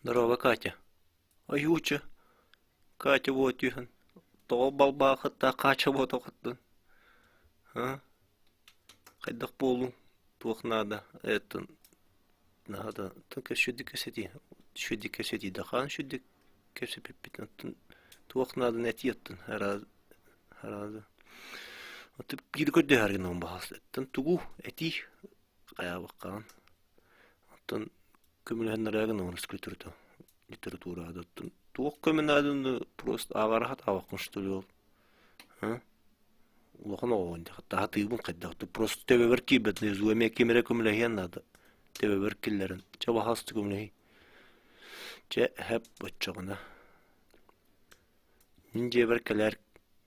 Здорово, Катя. Аютча. Катя вот юхан. То балбахатта кача вот окыттын. А? Кайдак болу. Туох надо. Это надо. Только шудик кесети. Шудик кесети дахан шудик кесе пипитен. Туох надо нетиеттен. Хараз. Вот гиди көдде харген он бахас. Тан тугу эти каябаккан. Тан көмөлһен нарагын он скритурда. Литературада. Туох көмөнадын просто агарахат авакын что ли. А? Улахан оғын, тағы тыйбын қайдақ. Просто төбебір кейбетіне зуэме кемере көмілеген надо. Төбебір келлерін. Чаба хасты көмілеген. Че хэп бөтчіғына. Мин жебір кәлер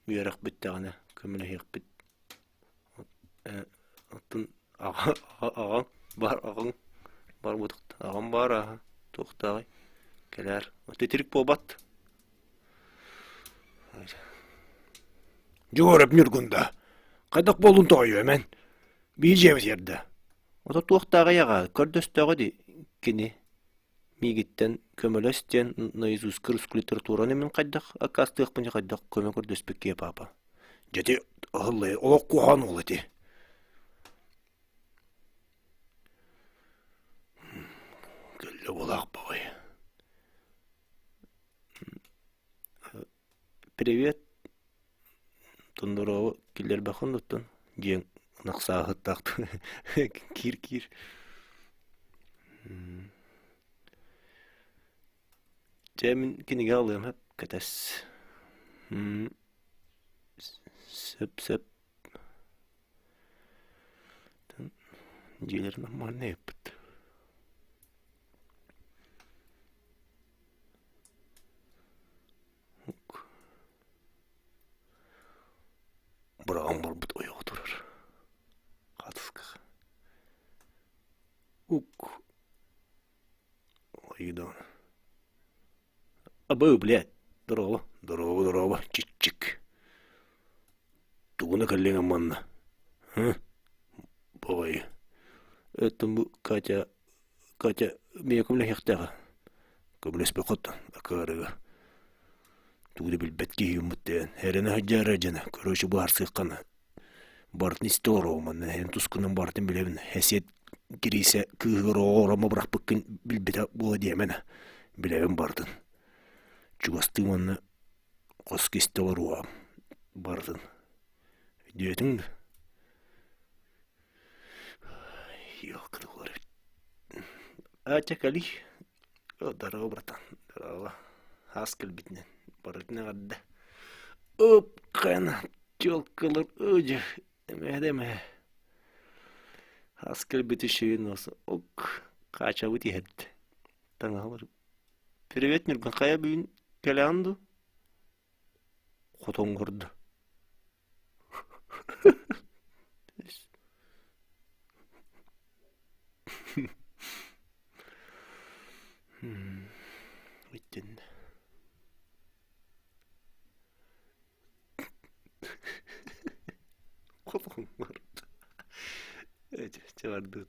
үйерек біттіғына көмілеген бит. Атын ағын бар бұдықты. Ағын бар аға. Тоқтағай. Кәлер. Өтетірік болбат. Жогорып нүргүндө. Кайдак болун тойу мен. Бийжебиз жерде. Ота туақтағы яға, көрдөстіғі де кені мигіттен көмілестен наизус кырыск литератураны мен қайдақ, акастық піне қайдақ көмі көрдөспекке папа. Жети ыллы олок кухан ол эти. Келле болак бабай. Привет. Тондорова келер бақын доттан. Жең нақсағы тақты. Кир. Жемін кенеге алыйым әп кәтәс. Сөп. Желер нормально еппіт. Бұрағым бар бұд ойығы тұрыр. Қатысқы. Ойыдан. Абы, блядь, здорово. Здорово, чик-чик. Тугуна кәллеңі манна. Бабай. Это Катя, мен көмілі хектаға. Көмілеспе қоттан, акарыға. Тугуды білбетке юмыттен. Әрені хаджары жана. Көрөші бұлар сыққаны. Бартын истор оғыманна. Ән тұскының бартын білебін. Әсет кирейсе күйгір оғырама бұрақ бүккен білбеті бұла деймені. Білебін бартын. Чугасты манна қос кестелер оғам. Бартын. Дейтіңді? Елкіді олар. Ачакали. Дарова, братан. Дарова. Аскел битнен. Барытына қадда. Қана. Чолкалар өжі. Әмәдеме. Аскел биті шүйін осы. Қача өте әдді. Таңалар. Привет, Нұрган. Қая бүйін кәлі анду? Қотон көрді. Өттенді. Қотон көрді. Өте, чаварды.